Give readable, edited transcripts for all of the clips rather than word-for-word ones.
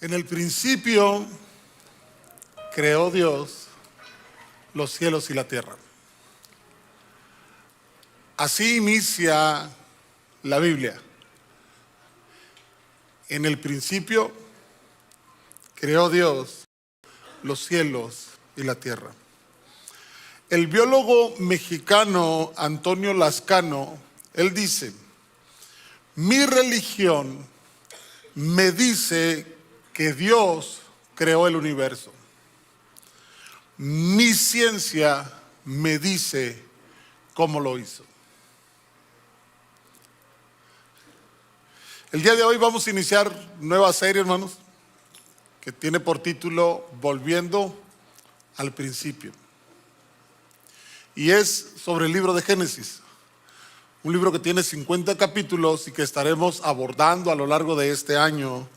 En el principio creó Dios los cielos y la tierra. Así inicia la Biblia. En el principio creó Dios los cielos y la tierra. El biólogo mexicano Antonio Lascano, él dice: mi religión me dice que Dios creó el universo. Mi ciencia me dice cómo lo hizo. El día de hoy vamos a iniciar nueva serie, hermanos, que tiene por título Volviendo al Principio. Y es sobre el libro de Génesis, un libro que tiene 50 capítulos y que estaremos abordando a lo largo de este año,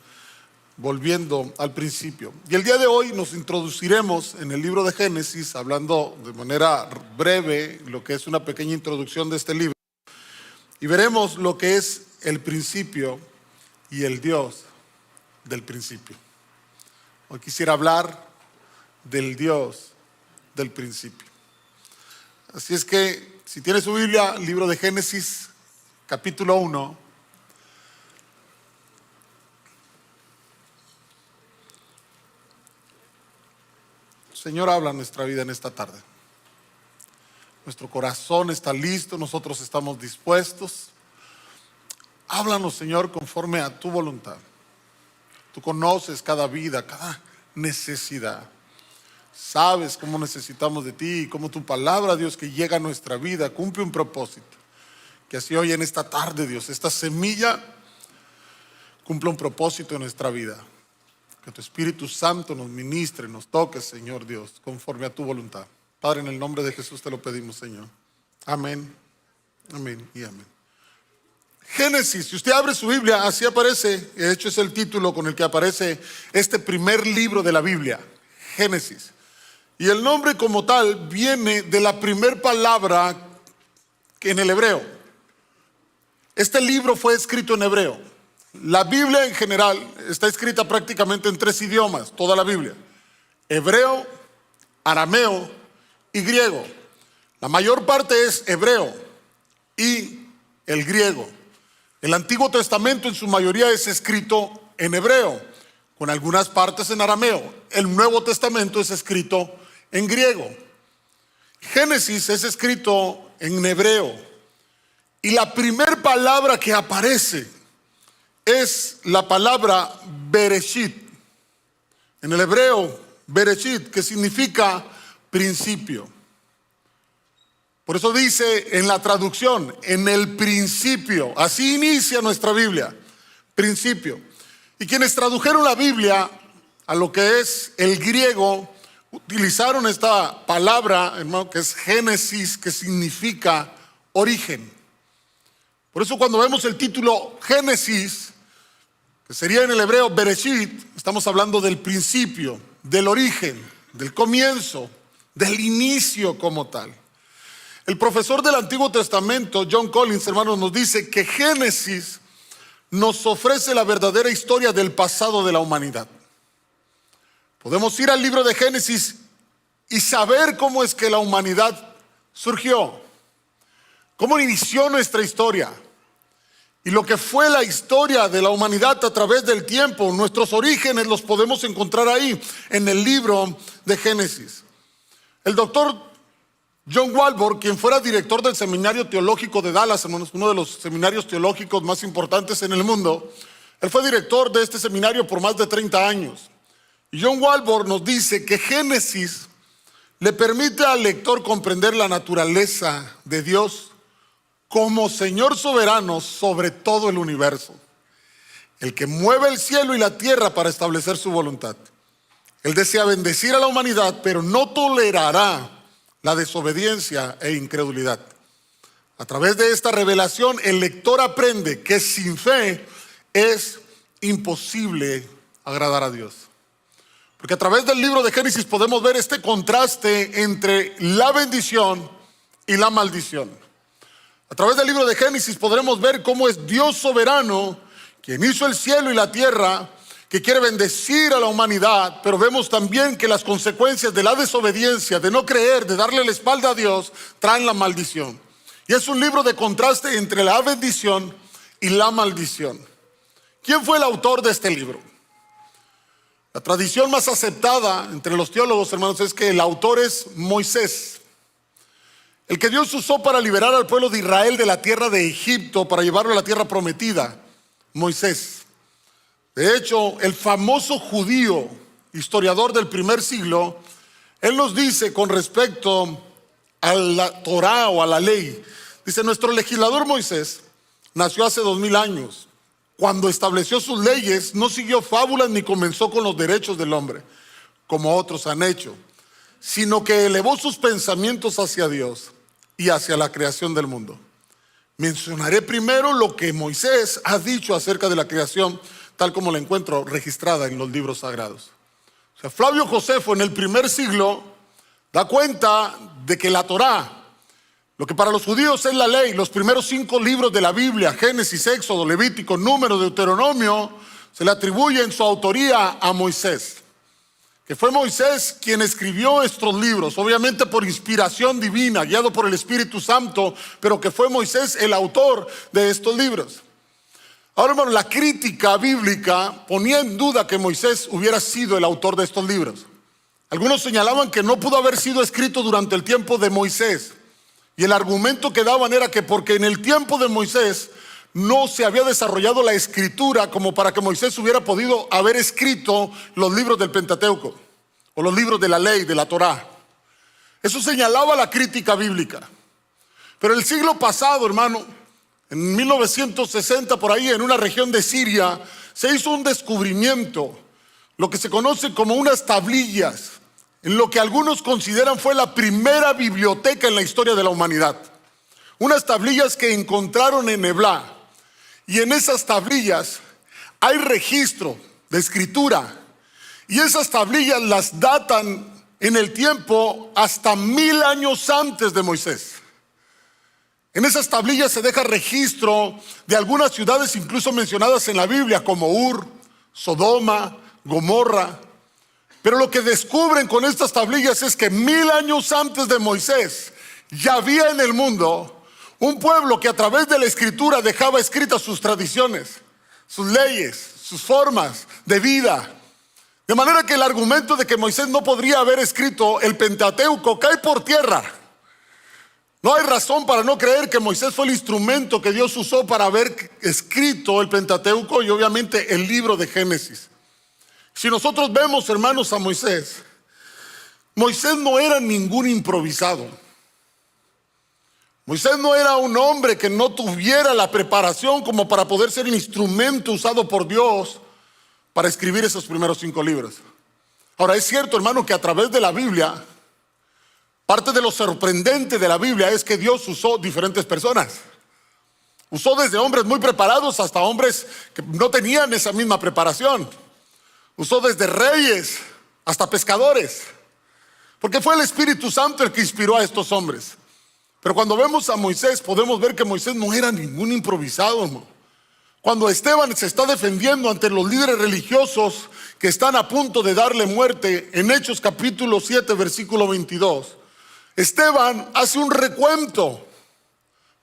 volviendo al principio. Y el día de hoy nos introduciremos en el libro de Génesis, hablando de manera breve lo que es una pequeña introducción de este libro, y veremos lo que es el principio y el Dios del principio. Hoy quisiera hablar del Dios del principio. Así es que, si tiene su Biblia, libro de Génesis, capítulo 1. Señor, habla nuestra vida en esta tarde. Nuestro corazón está listo, nosotros estamos dispuestos. Háblanos, Señor, conforme a tu voluntad. Tú conoces cada vida, cada necesidad. Sabes cómo necesitamos de ti y cómo tu palabra, Dios, que llega a nuestra vida, cumple un propósito. Que así hoy en esta tarde, Dios, esta semilla cumpla un propósito en nuestra vida. Que tu Espíritu Santo nos ministre, nos toque, Señor Dios, conforme a tu voluntad. Padre, en el nombre de Jesús te lo pedimos, Señor. Amén, amén y amén. Génesis, si usted abre su Biblia, así aparece. De hecho, es el título con el que aparece este primer libro de la Biblia, Génesis. Y el nombre como tal viene de la primer palabra que en el hebreo. Este libro fue escrito en hebreo. La Biblia en general está escrita prácticamente en 3 idiomas, toda la Biblia: hebreo, arameo y griego. La mayor parte es hebreo y el griego. El Antiguo Testamento en su mayoría es escrito en hebreo, con algunas partes en arameo. El Nuevo Testamento es escrito en griego. Génesis es escrito en hebreo. Y la primera palabra que aparece es la palabra Bereshit. En el hebreo, Bereshit, que significa principio. Por eso dice en la traducción, en el principio. Así inicia nuestra Biblia, principio. Y quienes tradujeron la Biblia a lo que es el griego, utilizaron esta palabra, hermano, que es Génesis, que significa origen. Por eso cuando vemos el título Génesis, que sería en el hebreo Bereshit, estamos hablando del principio, del origen, del comienzo, del inicio como tal. El profesor del Antiguo Testamento, John Collins, hermanos, nos dice que Génesis nos ofrece la verdadera historia del pasado de la humanidad. Podemos ir al libro de Génesis y saber cómo es que la humanidad surgió, cómo inició nuestra historia y lo que fue la historia de la humanidad a través del tiempo. Nuestros orígenes los podemos encontrar ahí en el libro de Génesis. El doctor John Walvoord, quien fuera director del Seminario Teológico de Dallas, hermanos, uno de los seminarios teológicos más importantes en el mundo, él fue director de este seminario por más de 30 años. Y John Walvoord nos dice que Génesis le permite al lector comprender la naturaleza de Dios como Señor soberano sobre todo el universo, el que mueve el cielo y la tierra para establecer su voluntad. Él desea bendecir a la humanidad, pero no tolerará la desobediencia e incredulidad. A través de esta revelación, el lector aprende que sin fe es imposible agradar a Dios. Porque a través del libro de Génesis podemos ver este contraste entre la bendición y la maldición. A través del libro de Génesis podremos ver cómo es Dios soberano quien hizo el cielo y la tierra, que quiere bendecir a la humanidad, pero vemos también que las consecuencias de la desobediencia, de no creer, de darle la espalda a Dios, traen la maldición. Y es un libro de contraste entre la bendición y la maldición. ¿Quién fue el autor de este libro? La tradición más aceptada entre los teólogos, hermanos, es que el autor es Moisés, el que Dios usó para liberar al pueblo de Israel de la tierra de Egipto, para llevarlo a la tierra prometida. Moisés. De hecho, el famoso judío, historiador del primer siglo, él nos dice con respecto a la Torá o a la ley, dice: nuestro legislador Moisés nació hace 2000 años. Cuando estableció sus leyes, no siguió fábulas ni comenzó con los derechos del hombre, como otros han hecho, sino que elevó sus pensamientos hacia Dios y hacia la creación del mundo. Mencionaré primero lo que Moisés ha dicho acerca de la creación, tal como la encuentro registrada en los libros sagrados. O sea, Flavio Josefo en el primer siglo da cuenta de que la Torá, lo que para los judíos es la ley, los primeros 5 libros de la Biblia, Génesis, Éxodo, Levítico, Número, Deuteronomio, se le atribuye en su autoría a Moisés, que fue Moisés quien escribió estos libros, obviamente por inspiración divina, guiado por el Espíritu Santo, pero que fue Moisés el autor de estos libros. Ahora, hermano, la crítica bíblica ponía en duda que Moisés hubiera sido el autor de estos libros. Algunos señalaban que no pudo haber sido escrito durante el tiempo de Moisés, y el argumento que daban era que porque en el tiempo de Moisés no se había desarrollado la escritura como para que Moisés hubiera podido haber escrito los libros del Pentateuco o los libros de la ley, de la Torá. Eso señalaba la crítica bíblica. Pero el siglo pasado, hermano, en 1960 por ahí, en una región de Siria, se hizo un descubrimiento, lo que se conoce como unas tablillas, en lo que algunos consideran fue la primera biblioteca en la historia de la humanidad. Unas tablillas que encontraron en Eblá. Y en esas tablillas hay registro de escritura. Y esas tablillas las datan en el tiempo hasta 1000 años antes de Moisés. En esas tablillas se deja registro de algunas ciudades incluso mencionadas en la Biblia, como Ur, Sodoma, Gomorra. Pero lo que descubren con estas tablillas es que 1000 años antes de Moisés ya había en el mundo un pueblo que a través de la escritura dejaba escritas sus tradiciones, sus leyes, sus formas de vida. De manera que el argumento de que Moisés no podría haber escrito el Pentateuco cae por tierra. No hay razón para no creer que Moisés fue el instrumento que Dios usó para haber escrito el Pentateuco y obviamente el libro de Génesis. Si nosotros vemos, hermanos, a Moisés, Moisés no era ningún improvisado. Moisés no era un hombre que no tuviera la preparación como para poder ser el instrumento usado por Dios para escribir esos primeros 5 libros. Ahora, es cierto, hermano, que a través de la Biblia, parte de lo sorprendente de la Biblia es que Dios usó diferentes personas. Usó desde hombres muy preparados hasta hombres que no tenían esa misma preparación. Usó desde reyes hasta pescadores, porque fue el Espíritu Santo el que inspiró a estos hombres. Pero cuando vemos a Moisés, podemos ver que Moisés no era ningún improvisado, hermano. Cuando Esteban se está defendiendo ante los líderes religiosos que están a punto de darle muerte, en Hechos capítulo 7, versículo 22, Esteban hace un recuento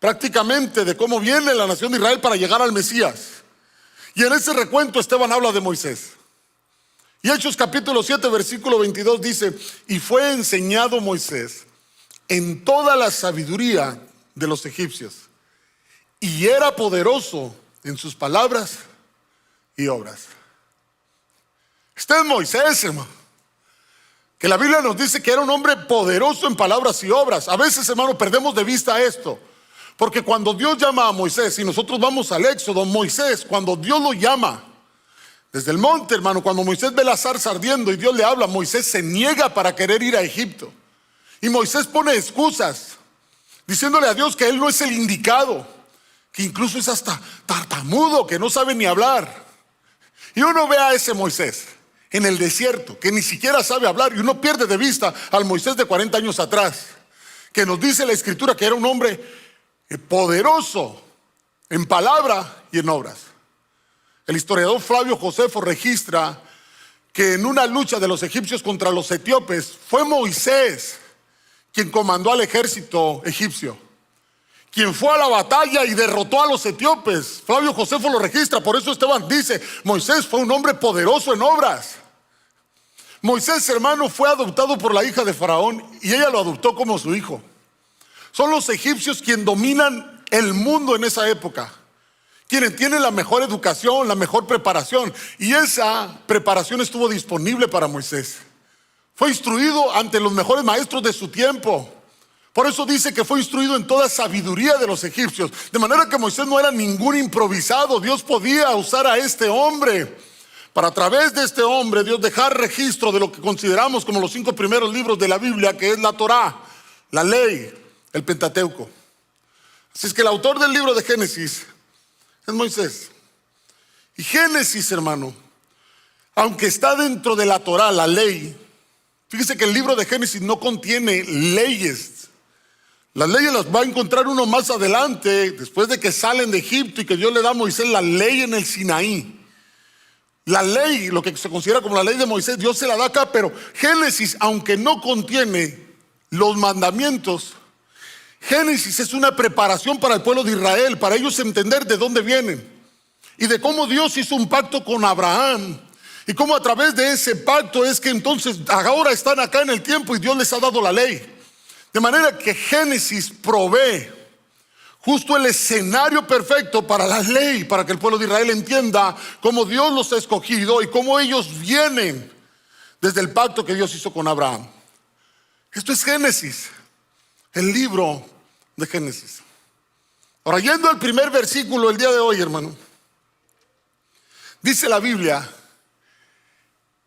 prácticamente de cómo viene la nación de Israel para llegar al Mesías. Y en ese recuento Esteban habla de Moisés. Y Hechos capítulo 7, versículo 22 dice: y fue enseñado Moisés en toda la sabiduría de los egipcios, y era poderoso en sus palabras y obras. Este es Moisés, hermano, que la Biblia nos dice que era un hombre poderoso en palabras y obras. A veces, hermano, perdemos de vista esto, porque cuando Dios llama a Moisés, y nosotros vamos al Éxodo, Moisés, cuando Dios lo llama desde el monte, hermano, cuando Moisés ve la zarza ardiendo y Dios le habla, Moisés se niega para querer ir a Egipto. Y Moisés pone excusas, diciéndole a Dios que él no es el indicado, que incluso es hasta tartamudo, que no sabe ni hablar. Y uno ve a ese Moisés en el desierto, que ni siquiera sabe hablar, y uno pierde de vista al Moisés de 40 años atrás, que nos dice la Escritura que era un hombre poderoso en palabra y en obras. El historiador Flavio Josefo registra que en una lucha de los egipcios contra los etíopes fue Moisés quien comandó al ejército egipcio, quien fue a la batalla y derrotó a los etíopes. Flavio Josefo lo registra, por eso Esteban dice, Moisés fue un hombre poderoso en obras. Moisés, hermano, fue adoptado por la hija de Faraón y ella lo adoptó como su hijo. Son los egipcios quienes dominan el mundo en esa época, quienes tienen la mejor educación, la mejor preparación, y esa preparación estuvo disponible para Moisés. Fue instruido ante los mejores maestros de su tiempo. Por eso dice que fue instruido en toda sabiduría de los egipcios. De manera que Moisés no era ningún improvisado. Dios podía usar a este hombre para, a través de este hombre, Dios dejar registro de lo que consideramos como los 5 primeros libros de la Biblia, que es la Torá, la ley, el Pentateuco. Así es que el autor del libro de Génesis es Moisés. Y Génesis, hermano, aunque está dentro de la Torá, la ley, fíjese que el libro de Génesis no contiene leyes. Las leyes las va a encontrar uno más adelante, después de que salen de Egipto y que Dios le da a Moisés la ley en el Sinaí. La ley, lo que se considera como la ley de Moisés, Dios se la da acá, pero Génesis, aunque no contiene los mandamientos, Génesis es una preparación para el pueblo de Israel, para ellos entender de dónde vienen y de cómo Dios hizo un pacto con Abraham. Y cómo a través de ese pacto es que entonces ahora están acá en el tiempo y Dios les ha dado la ley. De manera que Génesis provee justo el escenario perfecto para la ley, para que el pueblo de Israel entienda cómo Dios los ha escogido y cómo ellos vienen desde el pacto que Dios hizo con Abraham. Esto es Génesis, el libro de Génesis. Ahora, yendo al primer versículo el día de hoy, hermano, dice la Biblia,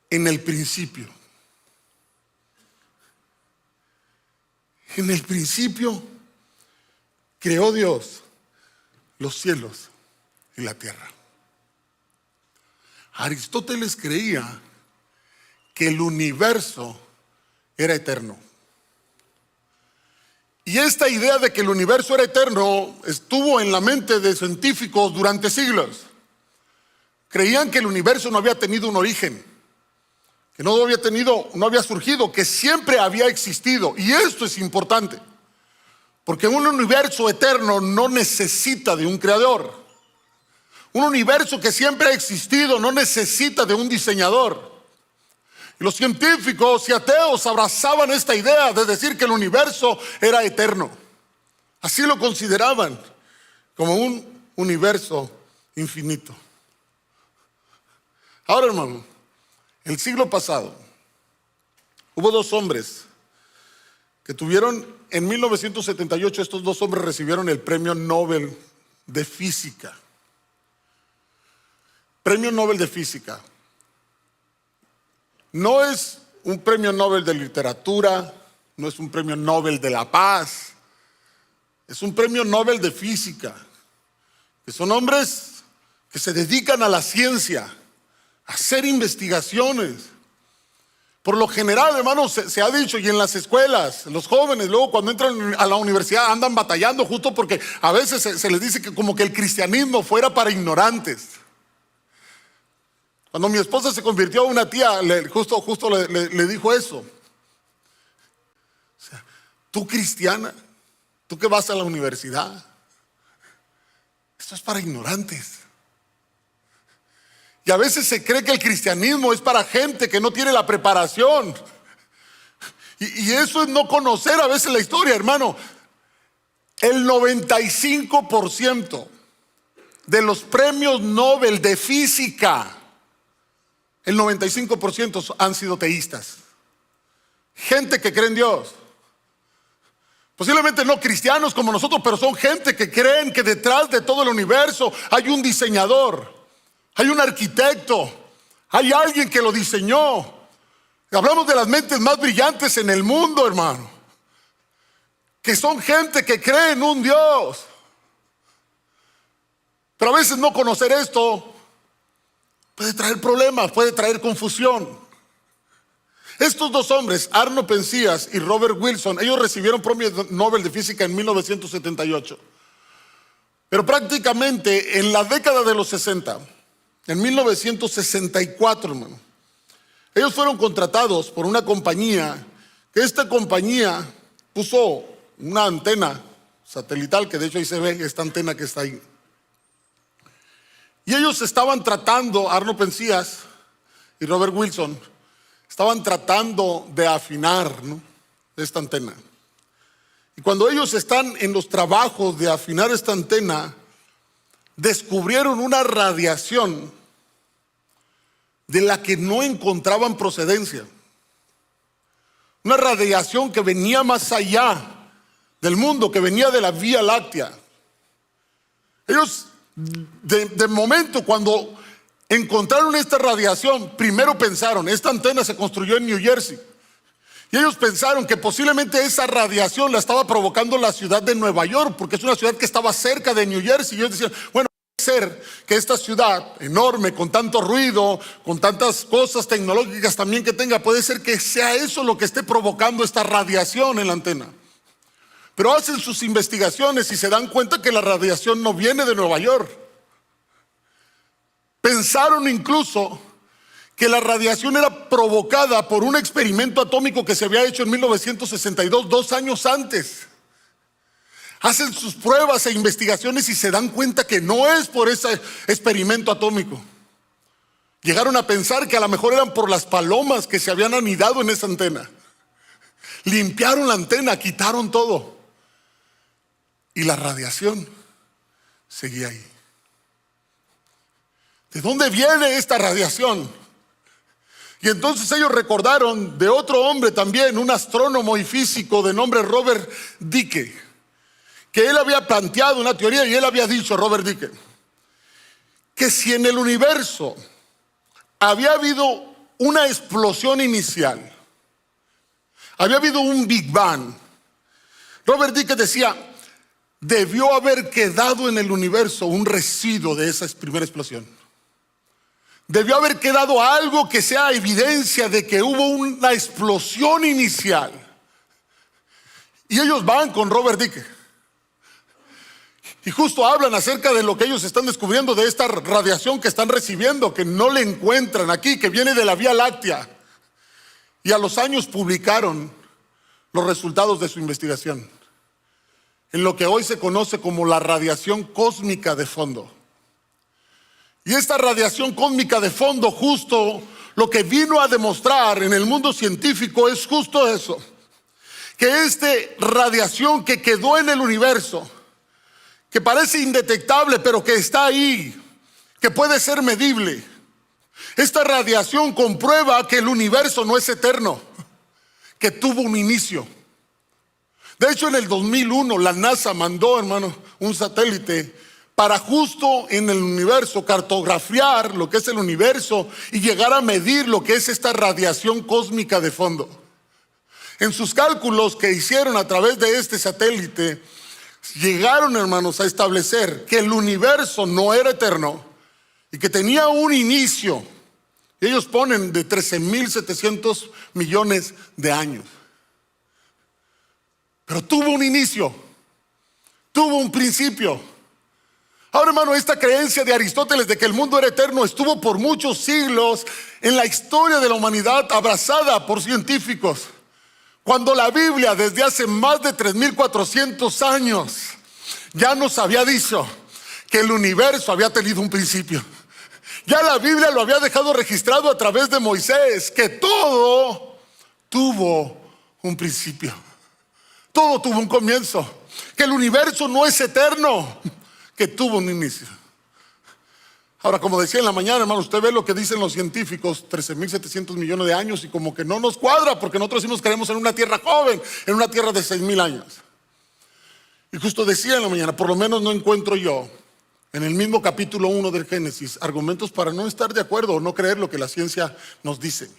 en el principio. En el principio creó Dios los cielos y la tierra. Aristóteles creía que el universo era eterno. Y esta idea de que el universo era eterno estuvo en la mente de científicos durante siglos. Creían que el universo no había tenido un origen, que no había surgido, que siempre había existido. Y esto es importante, porque un universo eterno no necesita de un creador. Un universo que siempre ha existido no necesita de un diseñador. Y los científicos y ateos abrazaban esta idea de decir que el universo era eterno. Así lo consideraban, como un universo infinito. Ahora, hermano, el siglo pasado hubo 2 hombres que tuvieron, en 1978 estos 2 hombres recibieron el Premio Nobel de Física. Premio Nobel de Física. No es un Premio Nobel de Literatura, no es un Premio Nobel de la Paz, es un Premio Nobel de Física, que son hombres que se dedican a la ciencia, hacer investigaciones. Por lo general, hermanos, se ha dicho, y en las escuelas, los jóvenes luego cuando entran a la universidad andan batallando justo porque a veces se les dice que como que el cristianismo fuera para ignorantes. Cuando mi esposa se convirtió a una tía, justo le dijo eso. O sea, tú cristiana, tú que vas a la universidad, esto es para ignorantes. Y a veces se cree que el cristianismo es para gente que no tiene la preparación. Y eso es no conocer a veces la historia, hermano. El 95% de los premios Nobel de física, el 95% han sido teístas. Gente que cree en Dios. Posiblemente no cristianos como nosotros, pero son gente que creen que detrás de todo el universo hay un diseñador. Hay un arquitecto, hay alguien que lo diseñó. Hablamos de las mentes más brillantes en el mundo, hermano, que son gente que cree en un Dios. Pero a veces no conocer esto puede traer problemas, puede traer confusión. Estos 2 hombres, Arno Penzias y Robert Wilson, ellos recibieron Premio Nobel de Física en 1978. Pero prácticamente en la década de los 60, en 1964, hermano. Ellos fueron contratados por una compañía, que esta compañía puso una antena satelital, que de hecho ahí se ve esta antena que está ahí. Y ellos estaban tratando, Arno Pensías y Robert Wilson, estaban tratando de afinar, ¿no?, esta antena. Y cuando ellos están en los trabajos de afinar esta antena, descubrieron una radiación de la que no encontraban procedencia. Una radiación que venía más allá del mundo, que venía de la Vía Láctea. Ellos, de momento, cuando encontraron esta radiación, primero pensaron, esta antena se construyó en New Jersey. Y ellos pensaron que posiblemente esa radiación la estaba provocando la ciudad de Nueva York, porque es una ciudad que estaba cerca de New Jersey. Y ellos decían, bueno, puede ser que esta ciudad enorme, con tanto ruido, con tantas cosas tecnológicas también que tenga, puede ser que sea eso lo que esté provocando esta radiación en la antena. Pero hacen sus investigaciones y se dan cuenta que la radiación no viene de Nueva York. Pensaron incluso que la radiación era provocada por un experimento atómico que se había hecho en 1962, 2 años antes. Hacen sus pruebas e investigaciones y se dan cuenta que no es por ese experimento atómico. Llegaron a pensar que a lo mejor eran por las palomas que se habían anidado en esa antena. Limpiaron la antena, quitaron todo. Y la radiación seguía ahí. ¿De dónde viene esta radiación? Y entonces ellos recordaron de otro hombre también, un astrónomo y físico de nombre Robert Dicke, que él había planteado una teoría y él había dicho, Robert Dicke, que si en el universo había habido una explosión inicial, había habido un Big Bang, Robert Dicke decía, debió haber quedado en el universo un residuo de esa primera explosión. Debió haber quedado algo que sea evidencia de que hubo una explosión inicial. Y ellos van con Robert Dicke y justo hablan acerca de lo que ellos están descubriendo, de esta radiación que están recibiendo, que no le encuentran aquí, que viene de la Vía Láctea. Y a los años publicaron los resultados de su investigación en lo que hoy se conoce como la radiación cósmica de fondo. Y esta radiación cósmica de fondo, justo lo que vino a demostrar en el mundo científico es justo eso, que esta radiación que quedó en el universo, que parece indetectable pero que está ahí, que puede ser medible, esta radiación comprueba que el universo no es eterno, que tuvo un inicio. De hecho, en el 2001 la NASA mandó, hermano, un satélite para justo en el universo cartografiar lo que es el universo y llegar a medir lo que es esta radiación cósmica de fondo. En sus cálculos que hicieron a través de este satélite, llegaron, hermanos, a establecer que el universo no era eterno y que tenía un inicio. Ellos ponen de 13.700 millones de años. Pero tuvo un inicio, tuvo un principio. Ahora, hermano, esta creencia de Aristóteles de que el mundo era eterno estuvo por muchos siglos en la historia de la humanidad abrazada por científicos. Cuando la Biblia desde hace más de 3.400 años ya nos había dicho que el universo había tenido un principio. Ya la Biblia lo había dejado registrado a través de Moisés, que todo tuvo un principio. Todo tuvo un comienzo. Que el universo no es eterno, que tuvo un inicio. Ahora, como decía en la mañana, hermano, usted ve lo que dicen los científicos, 13.700 millones de años, y como que no nos cuadra, porque nosotros sí nos creemos en una tierra joven, en una tierra de 6.000 años. Y justo decía en la mañana, por lo menos no encuentro yo, en el mismo capítulo 1 del Génesis, argumentos para no estar de acuerdo o no creer lo que la ciencia nos dice.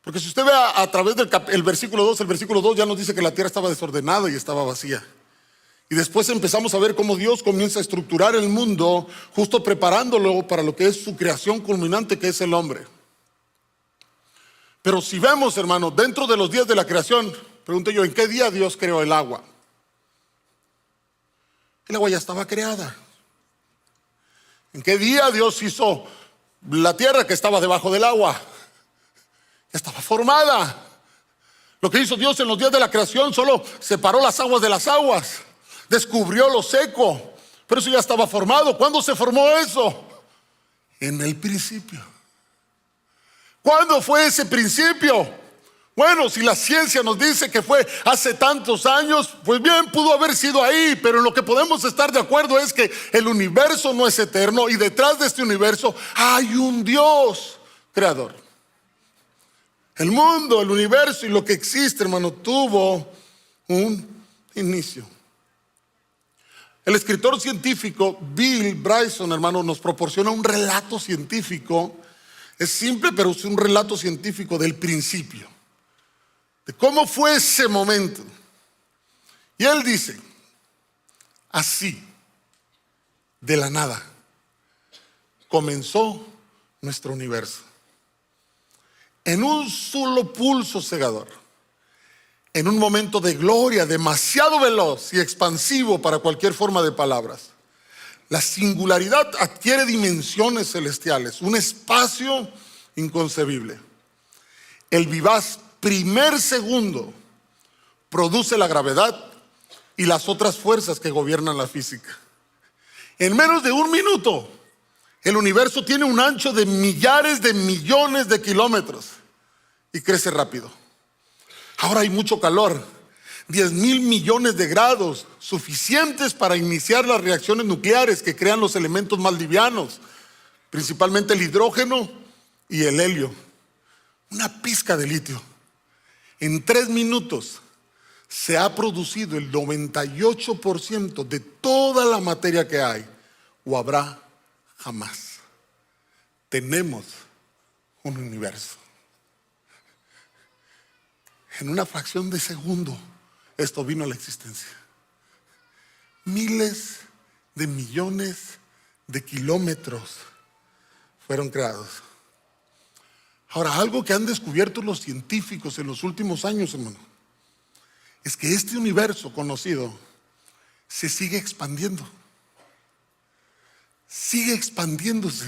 Porque si usted ve a través del versículo 2, el versículo 2 ya nos dice que la tierra estaba desordenada y estaba vacía. Y después empezamos a ver cómo Dios comienza a estructurar el mundo, justo preparándolo para lo que es su creación culminante, que es el hombre. Pero si vemos, hermano, dentro de los días de la creación, pregunto yo, ¿en qué día Dios creó el agua? El agua ya estaba creada. ¿En qué día Dios hizo la tierra que estaba debajo del agua? Ya estaba formada. Lo que hizo Dios en los días de la creación, solo separó las aguas de las aguas, descubrió lo seco, pero eso ya estaba formado. ¿Cuándo se formó eso? En el principio. ¿Cuándo fue ese principio? Bueno, si la ciencia nos dice que fue hace tantos años, pues bien, pudo haber sido ahí, pero en lo que podemos estar de acuerdo es que el universo no es eterno y detrás de este universo hay un Dios creador. El mundo, el universo y lo que existe, hermano, tuvo un inicio. El escritor científico Bill Bryson, hermano, nos proporciona un relato científico. Es simple, pero es un relato científico del principio, de cómo fue ese momento. Y él dice, así, de la nada, comenzó nuestro universo. En un solo pulso cegador, en un momento de gloria demasiado veloz y expansivo para cualquier forma de palabras, la singularidad adquiere dimensiones celestiales, un espacio inconcebible. El vivaz primer segundo produce la gravedad y las otras fuerzas que gobiernan la física. En menos de un minuto, el universo tiene un ancho de millares de millones de kilómetros y crece rápido. Ahora hay mucho calor, 10,000 millones de grados, suficientes para iniciar las reacciones nucleares que crean los elementos más livianos, principalmente el hidrógeno y el helio. Una pizca de litio. En 3 minutos se ha producido el 98% de toda la materia que hay o habrá jamás. Tenemos un universo. En una fracción de segundo esto vino a la existencia. Miles de millones de kilómetros fueron creados. Ahora, algo que han descubierto los científicos en los últimos años, hermano, es que este universo conocido se sigue expandiendo. Sigue expandiéndose,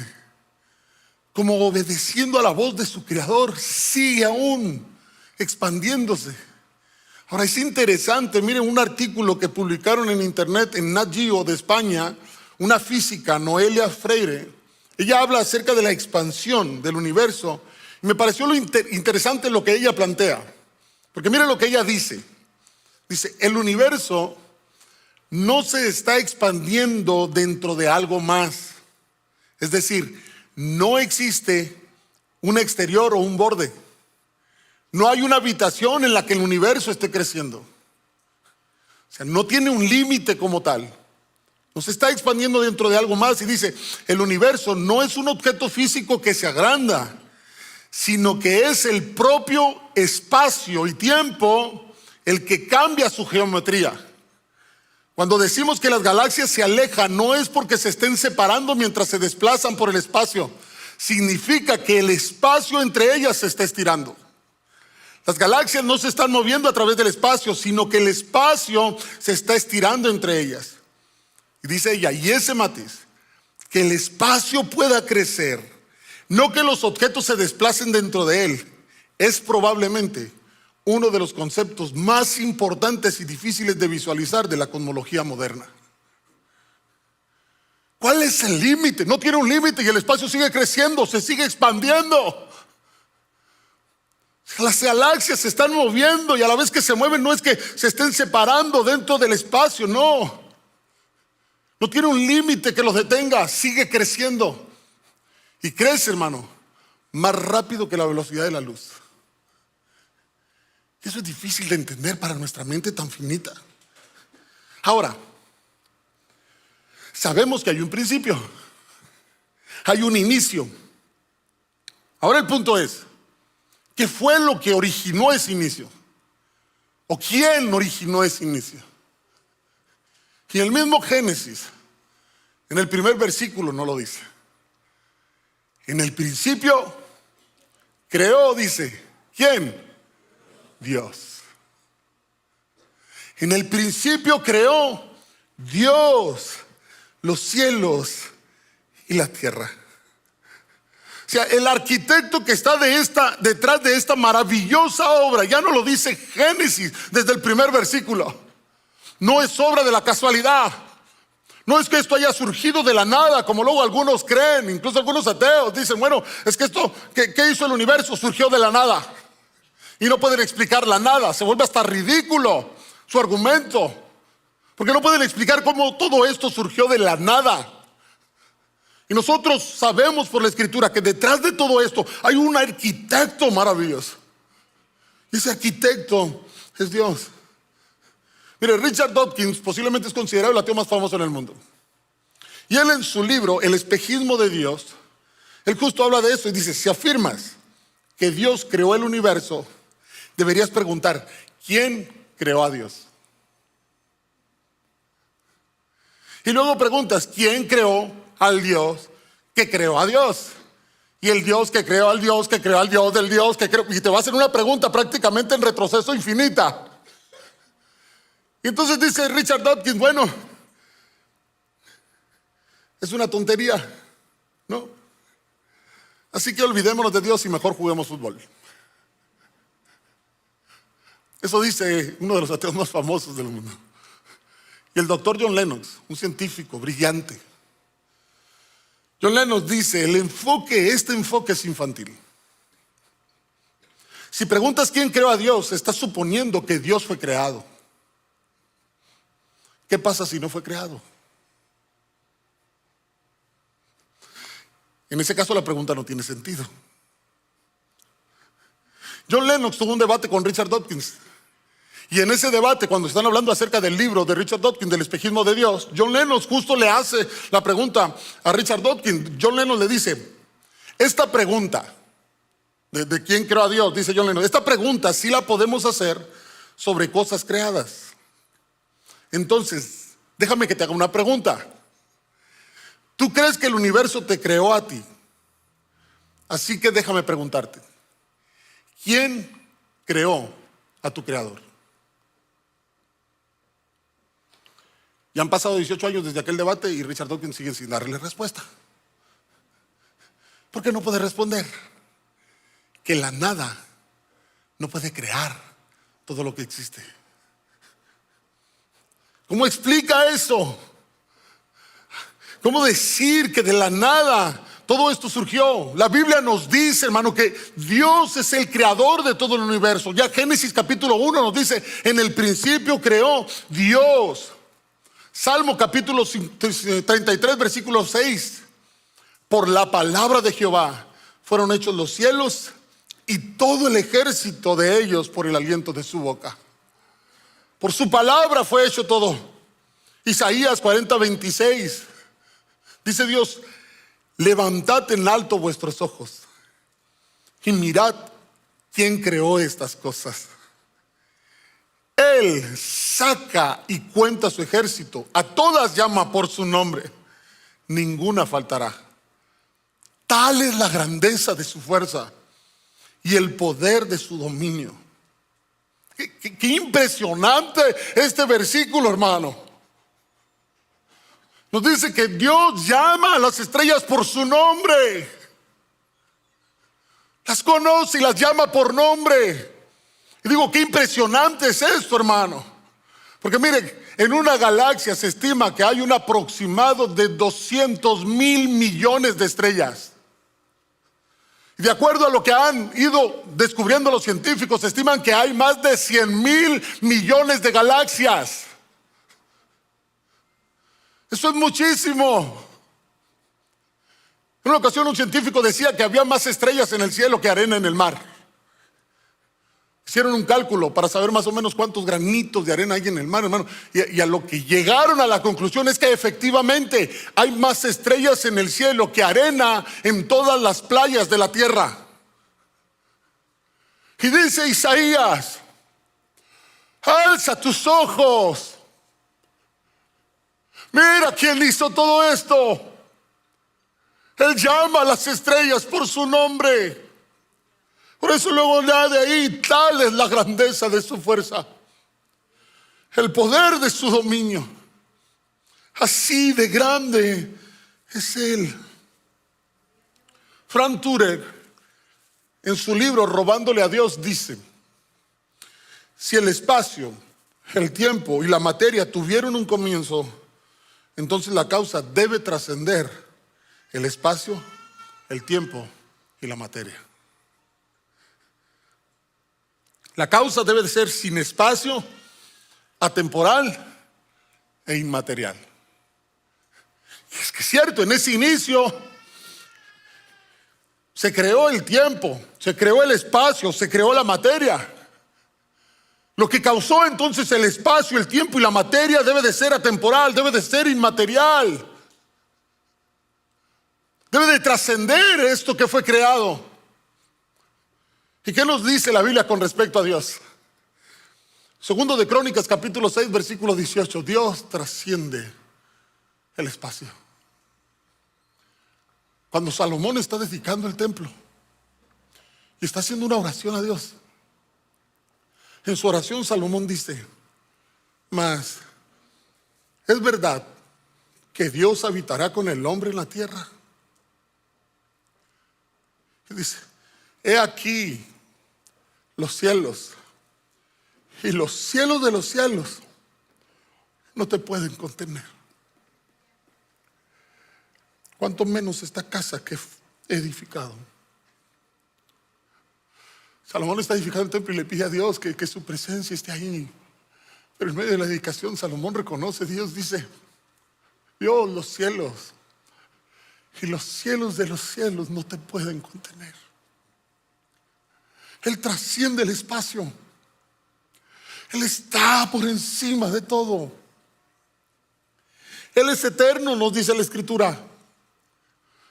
como obedeciendo a la voz de su creador, sigue aún expandiéndose. Ahora es interesante, miren un artículo que publicaron en internet en Nat Geo de España, una física, Noelia Freire. Ella habla acerca de la expansión del universo y me pareció lo interesante lo que ella plantea, porque miren lo que ella dice. Dice, el universo no se está expandiendo dentro de algo más. Es decir, no existe un exterior o un borde. No hay una habitación en la que el universo esté creciendo. O sea, no tiene un límite como tal. No se está expandiendo dentro de algo más. Y dice, el universo no es un objeto físico que se agranda, sino que es el propio espacio y tiempo el que cambia su geometría. Cuando decimos que las galaxias se alejan, no es porque se estén separando mientras se desplazan por el espacio. Significa que el espacio entre ellas se está estirando. Las galaxias no se están moviendo a través del espacio, sino que el espacio se está estirando entre ellas. Y dice ella, y ese matiz, que el espacio pueda crecer, no que los objetos se desplacen dentro de él, es probablemente uno de los conceptos más importantes y difíciles de visualizar de la cosmología moderna. ¿Cuál es el límite? No tiene un límite y el espacio sigue creciendo, se sigue expandiendo. Las galaxias se están moviendo y a la vez que se mueven no es que se estén separando dentro del espacio, no. No tiene un límite que los detenga, sigue creciendo. Y crece, hermano, más rápido que la velocidad de la luz. Eso es difícil de entender para nuestra mente tan finita. Ahora, sabemos que hay un principio, hay un inicio. Ahora el punto es, ¿qué fue lo que originó ese inicio? ¿O quién originó ese inicio? Y el mismo Génesis, en el primer versículo no lo dice. En el principio creó, dice, ¿quién? Dios. En el principio creó Dios los cielos y y la tierra. O sea, el arquitecto que está detrás de esta maravillosa obra, ya no lo dice Génesis desde el primer versículo. No es obra de la casualidad. No es que esto haya surgido de la nada, como luego algunos creen, incluso algunos ateos dicen, bueno, es que esto, ¿qué hizo el universo? Surgió de la nada. Y no pueden explicar la nada, se vuelve hasta ridículo su argumento. Porque no pueden explicar cómo todo esto surgió de la nada. Y nosotros sabemos por la Escritura que detrás de todo esto hay un arquitecto maravilloso. Y ese arquitecto es Dios. Mire, Richard Dawkins posiblemente es considerado el ateo más famoso en el mundo. Y él en su libro, El espejismo de Dios, él justo habla de eso y dice, si afirmas que Dios creó el universo, deberías preguntar, ¿quién creó a Dios? Y luego preguntas, ¿quién creó al Dios que creó a Dios? Y el Dios que creó al Dios que creó al Dios del Dios que creó. Y te va a hacer una pregunta prácticamente en retroceso infinita. Y entonces dice Richard Dawkins, bueno, es una tontería, ¿no? Así que olvidémonos de Dios y mejor juguemos fútbol. Eso dice uno de los ateos más famosos del mundo. Y el doctor John Lennox, un científico brillante. John Lennox dice, este enfoque es infantil. Si preguntas quién creó a Dios, estás suponiendo que Dios fue creado. ¿Qué pasa si no fue creado? En ese caso la pregunta no tiene sentido. John Lennox tuvo un debate con Richard Dawkins. Y en ese debate, cuando están hablando acerca del libro de Richard Dawkins, del espejismo de Dios, John Lennox justo le hace la pregunta a Richard Dawkins. John Lennox le dice, esta pregunta de quién creó a Dios, dice John Lennox, esta pregunta sí la podemos hacer sobre cosas creadas. Entonces, déjame que te haga una pregunta. ¿Tú crees que el universo te creó a ti? Así que déjame preguntarte, ¿quién creó a tu creador? Ya han pasado 18 años desde aquel debate y Richard Dawkins sigue sin darle respuesta. ¿Por qué no puede responder? Que la nada no puede crear todo lo que existe. ¿Cómo explica eso? ¿Cómo decir que de la nada todo esto surgió? La Biblia nos dice, hermano, que Dios es el creador de todo el universo. Ya Génesis capítulo 1 nos dice, en el principio creó Dios. Salmo capítulo 33 versículo 6, por la palabra de Jehová fueron hechos los cielos y todo el ejército de ellos por el aliento de su boca. Por su palabra fue hecho todo. Isaías 40:26 dice Dios, levantad en alto vuestros ojos y mirad quién creó estas cosas. Él saca y cuenta su ejército, a todas llama por su nombre, ninguna faltará. Tal es la grandeza de su fuerza y el poder de su dominio. Qué impresionante este versículo, hermano. Nos dice que Dios llama a las estrellas por su nombre. Las conoce y las llama por nombre. Y digo, qué impresionante es esto, hermano. Porque miren, en una galaxia se estima que hay un aproximado de 200,000 millones de estrellas. Y de acuerdo a lo que han ido descubriendo los científicos, se estiman que hay más de 100,000 millones de galaxias. Eso es muchísimo. En una ocasión un científico decía que había más estrellas en el cielo que arena en el mar. Hicieron un cálculo para saber más o menos cuántos granitos de arena hay en el mar, hermano. Y a lo que llegaron a la conclusión es que efectivamente hay más estrellas en el cielo que arena en todas las playas de la tierra. Y dice Isaías, alza tus ojos. Mira quién hizo todo esto. Él llama a las estrellas por su nombre. Por eso luego ya de ahí, tal es la grandeza de su fuerza, el poder de su dominio. Así de grande es Él. Frank Turek, en su libro Robándole a Dios, dice: si el espacio, el tiempo y la materia tuvieron un comienzo, entonces la causa debe trascender el espacio, el tiempo y la materia. La causa debe de ser sin espacio, atemporal e inmaterial. Y es que es cierto, en ese inicio se creó el tiempo, se creó el espacio, se creó la materia. Lo que causó entonces el espacio, el tiempo y la materia debe de ser atemporal, debe de ser inmaterial. Debe de trascender esto que fue creado. ¿Y qué nos dice la Biblia con respecto a Dios? Segundo de Crónicas, capítulo 6, versículo 18. Dios trasciende el espacio. Cuando Salomón está edificando el templo y está haciendo una oración a Dios, en su oración Salomón dice: mas ¿es verdad que Dios habitará con el hombre en la tierra? Y dice: he aquí los cielos, y los cielos de los cielos no te pueden contener. Cuanto menos esta casa que he edificado. Salomón está edificando el templo y le pide a Dios que su presencia esté ahí. Pero en medio de la dedicación Salomón reconoce, Dios dice: Dios, los cielos y los cielos de los cielos no te pueden contener. Él trasciende el espacio. Él está por encima de todo. Él es eterno, nos dice la Escritura.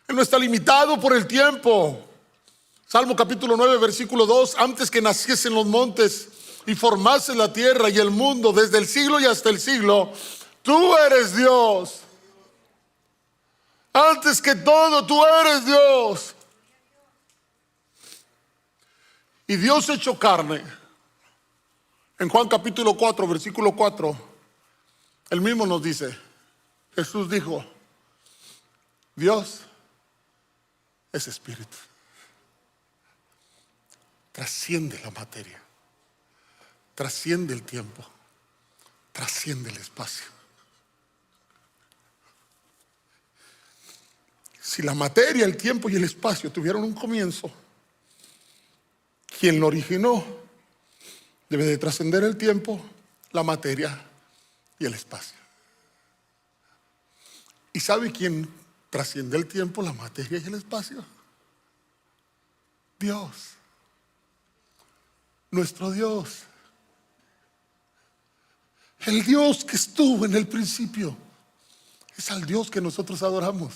Él no está limitado por el tiempo. Salmo capítulo 9, versículo 2: antes que naciesen los montes y formase la tierra y el mundo, desde el siglo y hasta el siglo, tú eres Dios. Antes que todo, tú eres Dios. Y Dios hecho carne. En Juan capítulo 4, versículo 4, él mismo nos dice, Jesús dijo: Dios es espíritu. Trasciende la materia, trasciende el tiempo, trasciende el espacio. Si la materia, el tiempo y el espacio tuvieron un comienzo, quien lo originó debe de trascender el tiempo, la materia y el espacio. ¿Y sabe quién trasciende el tiempo, la materia y el espacio? Dios. Nuestro Dios. El Dios que estuvo en el principio es al Dios que nosotros adoramos.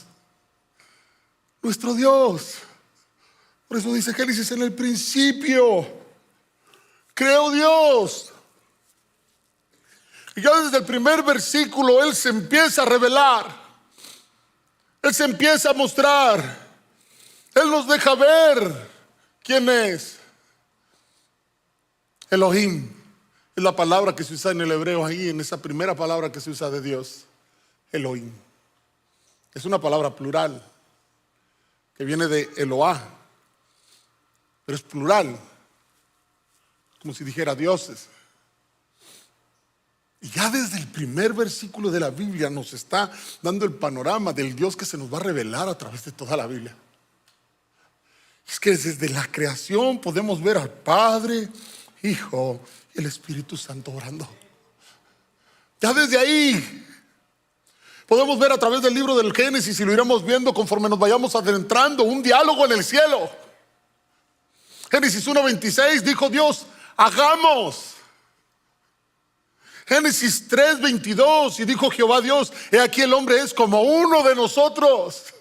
Nuestro Dios. Por eso dice Génesis: en el principio creó Dios. Y ya desde el primer versículo Él se empieza a revelar. Él se empieza a mostrar. Él nos deja ver quién es. Elohim es la palabra que se usa en el hebreo ahí, en esa primera palabra que se usa de Dios. Elohim. Es una palabra plural que viene de Eloah, pero es plural, como si dijera dioses. Y ya desde el primer versículo de la Biblia nos está dando el panorama del Dios que se nos va a revelar a través de toda la Biblia. Es que desde la creación podemos ver al Padre, Hijo y el Espíritu Santo orando. Ya desde ahí podemos ver a través del libro del Génesis, y lo iremos viendo conforme nos vayamos adentrando, un diálogo en el cielo. Génesis 1:26 dijo Dios: hagamos. Génesis 3:22, y dijo Jehová Dios: he aquí el hombre es como uno de nosotros.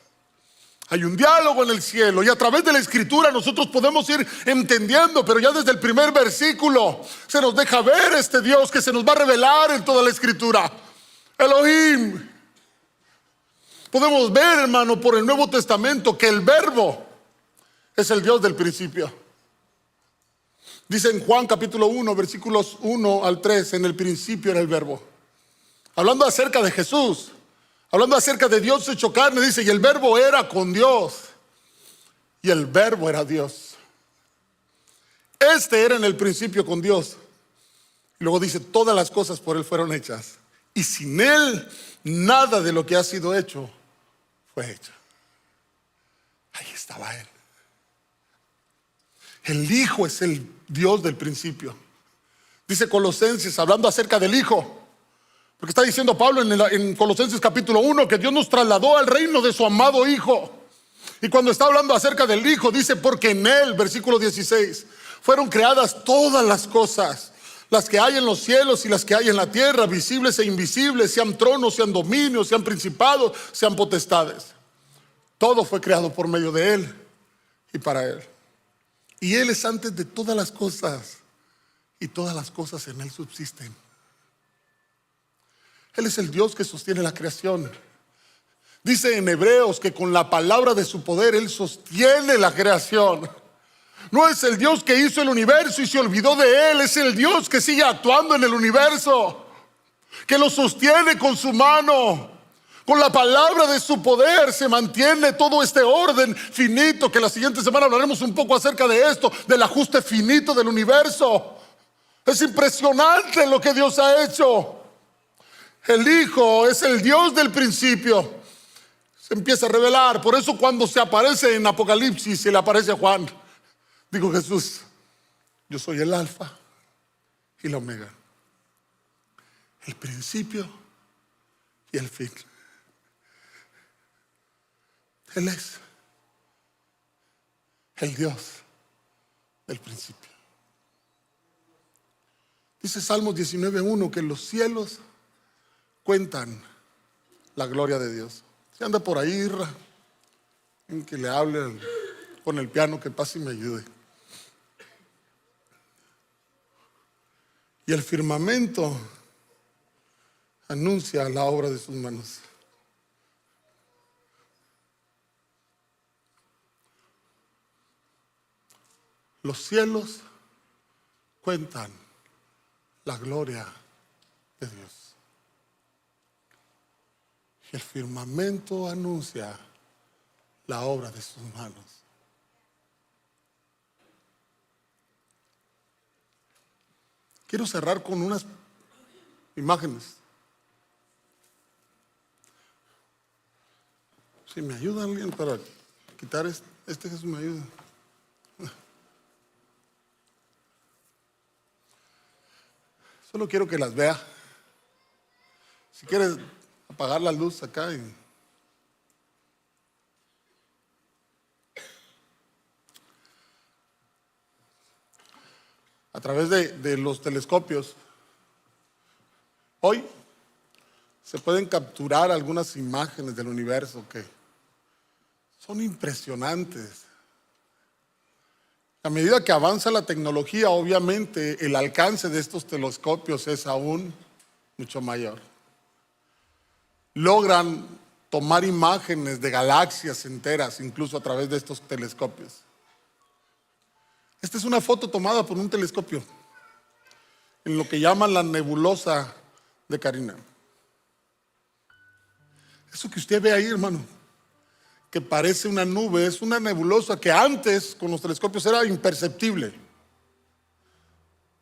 Hay un diálogo en el cielo, y a través de la Escritura nosotros podemos ir entendiendo, pero ya desde el primer versículo se nos deja ver este Dios que se nos va a revelar en toda la Escritura. Elohim. Podemos ver, hermano, por el Nuevo Testamento que el Verbo es el Dios del principio. Dice en Juan capítulo 1, versículos 1 al 3, en el principio era el Verbo. Hablando acerca de Jesús, hablando acerca de Dios hecho carne, dice: y el Verbo era con Dios, y el verbo era Dios. Este era en el principio con Dios. Y luego dice, todas las cosas por Él fueron hechas. Y sin Él, nada de lo que ha sido hecho fue hecho. Ahí estaba Él. El Hijo es el Dios del principio. Dice Colosenses, hablando acerca del Hijo. Porque está diciendo Pablo en Colosenses capítulo 1 que Dios nos trasladó al reino de su amado Hijo. Y cuando está hablando acerca del Hijo, dice, porque en Él, versículo 16, fueron creadas todas las cosas, las que hay en los cielos y las que hay en la tierra, visibles e invisibles, sean tronos, sean dominios, sean principados, sean potestades. Todo fue creado por medio de Él y para Él. Y Él es antes de todas las cosas, y todas las cosas en Él subsisten. Él es el Dios que sostiene la creación. Dice en Hebreos que con la palabra de su poder Él sostiene la creación. No es el Dios que hizo el universo y se olvidó de Él. Es el Dios que sigue actuando en el universo, que lo sostiene con su mano. Con la palabra de su poder se mantiene todo este orden finito, que la siguiente semana hablaremos un poco acerca de esto, del ajuste finito del universo. Es impresionante lo que Dios ha hecho. El Hijo es el Dios del principio. Se empieza a revelar. Por eso cuando se aparece en Apocalipsis, se le aparece a Juan, dijo Jesús, yo soy el Alfa y la Omega, el principio y el fin. Él es el Dios del principio. Dice Salmos 19:1 que los cielos cuentan la gloria de Dios. Si anda por ahí, Irra, en que le hable con el piano, que pase y me ayude. Y el firmamento anuncia la obra de sus manos. Los cielos cuentan la gloria de Dios. Y el firmamento anuncia la obra de sus manos. Quiero cerrar con unas imágenes. Si me ayuda alguien para quitar este Jesús, me ayuda. Solo quiero que las vea. Si quieres apagar la luz acá a través de los telescopios. Hoy se pueden capturar algunas imágenes del universo que son impresionantes. A medida que avanza la tecnología, obviamente el alcance de estos telescopios es aún mucho mayor. Logran tomar imágenes de galaxias enteras, incluso a través de estos telescopios. Esta es una foto tomada por un telescopio en lo que llaman la nebulosa de Carina. Eso que usted ve ahí, hermano, que parece una nube, es una nebulosa que antes con los telescopios era imperceptible.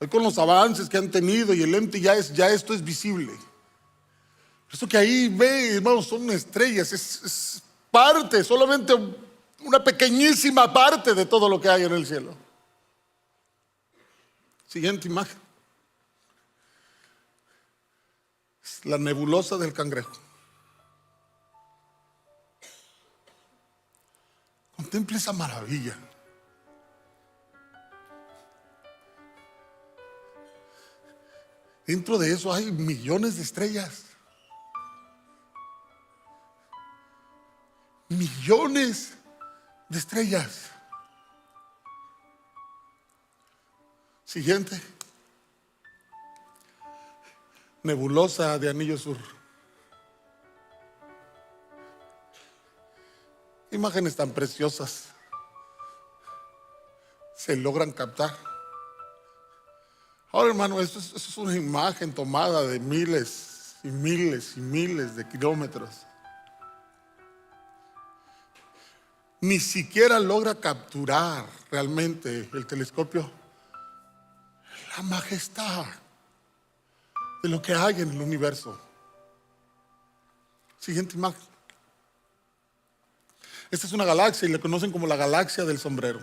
Hoy con los avances que han tenido y el lente ya esto es visible. Eso que ahí ve, hermanos, son estrellas, es parte, solamente una pequeñísima parte de todo lo que hay en el cielo. Siguiente imagen. Es la nebulosa del Cangrejo. Contemple esa maravilla. Dentro de eso hay millones de estrellas. Millones de estrellas. Siguiente. Nebulosa de Anillo Sur. Imágenes tan preciosas se logran captar. Ahora, hermano, eso es una imagen tomada de miles y miles y miles de kilómetros. ni siquiera logra capturar realmente el telescopio la majestad de lo que hay en el universo. Siguiente imagen. Esta es una galaxia y la conocen como la galaxia del sombrero.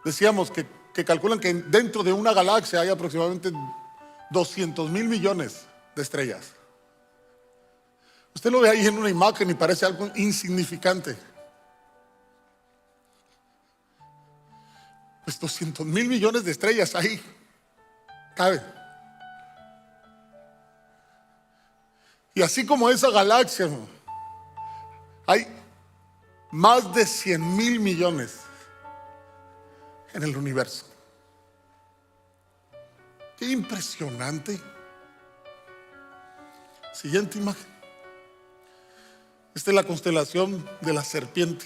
Decíamos que calculan que dentro de una galaxia hay aproximadamente 200,000 millones de estrellas. Usted lo ve ahí en una imagen y parece algo insignificante. Pues 200,000 millones de estrellas ahí caben. Y así como esa galaxia, hay más de 100,000 millones en el universo. Qué impresionante. Siguiente imagen. Esta es la constelación de la serpiente.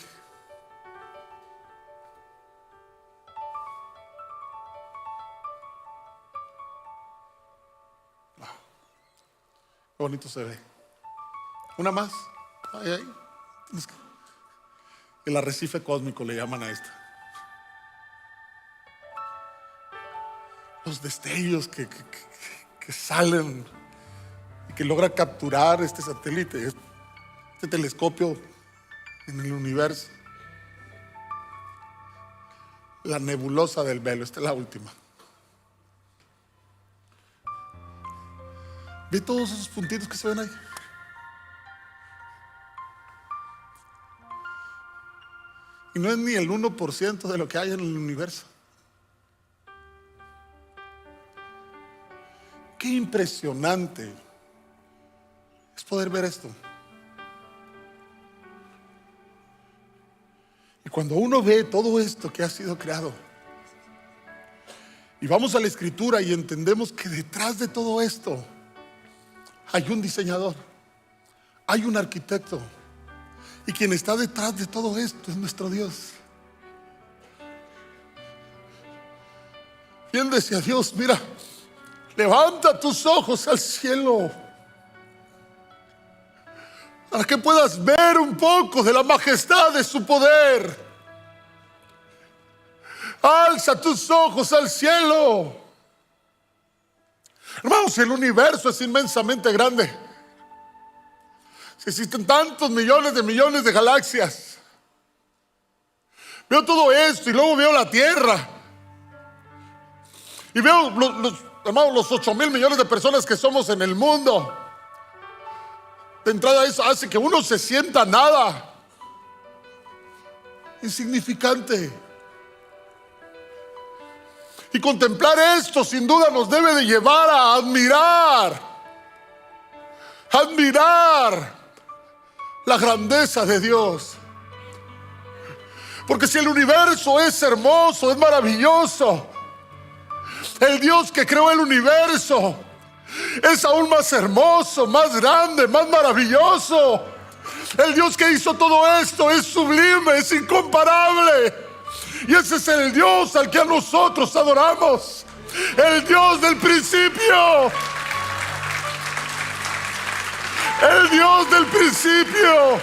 Qué bonito se ve. Una más. Ahí. El arrecife cósmico le llaman a esta. Los destellos que salen y que logra capturar este satélite, este telescopio en el universo. La nebulosa del velo. Esta es la última. ¿Ve todos esos puntitos que se ven ahí? Y no es ni el 1% de lo que hay en el universo. Qué impresionante es poder ver esto. Y cuando uno ve todo esto que ha sido creado, y vamos a la Escritura y entendemos que detrás de todo esto hay un diseñador, hay un arquitecto, y quien está detrás de todo esto es nuestro Dios. Bien decía Dios, mira, levanta tus ojos al cielo para que puedas ver un poco de la majestad de su poder. Alza tus ojos al cielo. Hermanos, el universo es inmensamente grande. Si existen tantos millones de galaxias, veo todo esto y luego veo la Tierra y veo los 8,000 millones de personas que somos en el mundo. De entrada, eso hace que uno se sienta nada, insignificante. Y contemplar esto sin duda nos debe de llevar a admirar la grandeza de Dios. Porque si el universo es hermoso, es maravilloso, el Dios que creó el universo es aún más hermoso, más grande, más maravilloso. El Dios que hizo todo esto es sublime, es incomparable. Y ese es el Dios al que a nosotros adoramos. El Dios del principio. El Dios del principio.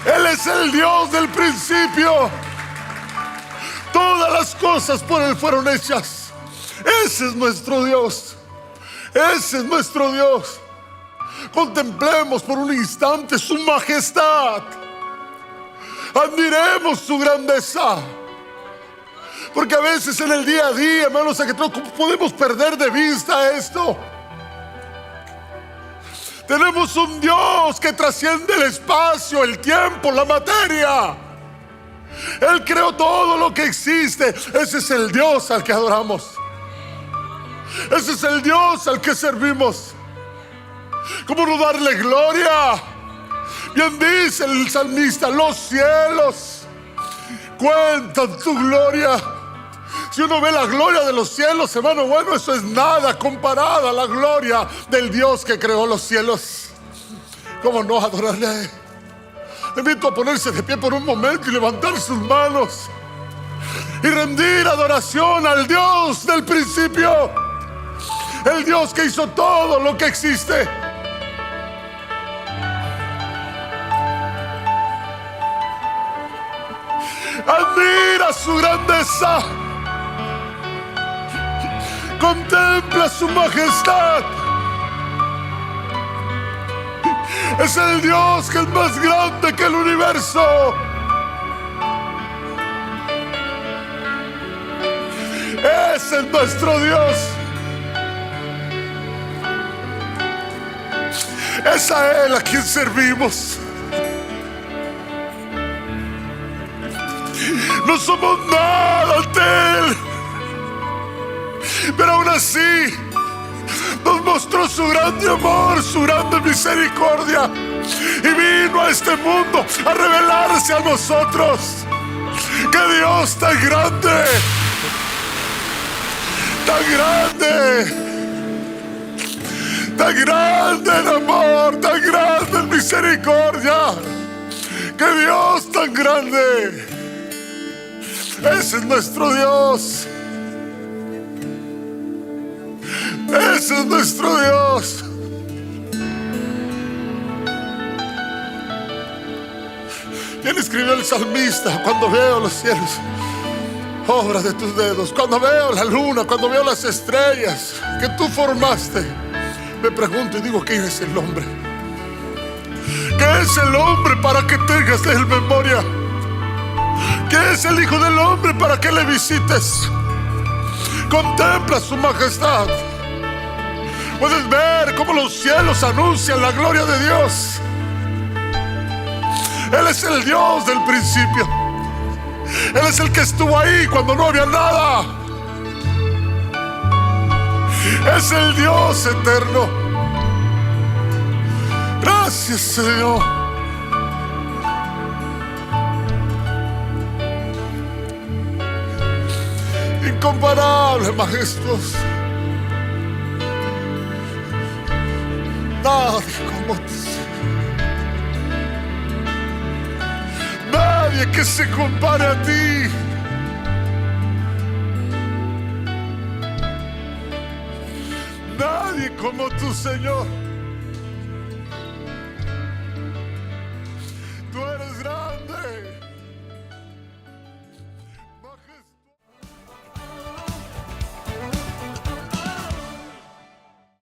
Él es el Dios del principio. Todas las cosas por Él fueron hechas. Ese es nuestro Dios. Ese es nuestro Dios. Contemplemos por un instante su majestad. Admiremos su grandeza. Porque a veces en el día a día, hermanos, podemos perder de vista esto. Tenemos un Dios que trasciende el espacio, el tiempo, la materia. Él creó todo lo que existe. Ese es el Dios al que adoramos. Ese es el Dios al que servimos. ¿Cómo no darle gloria? Bien dice el salmista, los cielos cuentan tu gloria. Si uno ve la gloria de los cielos, hermano, bueno, eso es nada comparada a la gloria del Dios que creó los cielos. ¿Cómo no adorarle a Él? Le invito a ponerse de pie por un momento y levantar sus manos y rendir adoración al Dios del principio, el Dios que hizo todo lo que existe. Admira su grandeza. Contempla su majestad. Es el Dios que es más grande que el universo. Ese es nuestro Dios. Es a Él a quien servimos. No somos nada ante Él, pero aún así nos mostró su grande amor, su grande misericordia, y vino a este mundo a revelarse a nosotros. ¡Qué Dios tan grande! ¡Tan grande! ¡Tan grande en amor! ¡Tan grande en misericordia! ¡Qué Dios tan grande! Ese es nuestro Dios. Ese es nuestro Dios. ¿Quién escribió el salmista? Cuando veo los cielos, obra de tus dedos, cuando veo la luna, cuando veo las estrellas que tú formaste, me pregunto y digo, ¿quién es el hombre? ¿Qué es el hombre para que tengas de él memoria? ¿Qué es el Hijo del Hombre para que le visites? Contempla su majestad. Puedes ver cómo los cielos anuncian la gloria de Dios. Él es el Dios del principio. Él es el que estuvo ahí cuando no había nada. Es el Dios eterno. Gracias, Señor. Incomparable, majestuoso. Nadie como tú. Nadie que se compare a ti. Nadie como tú, Señor.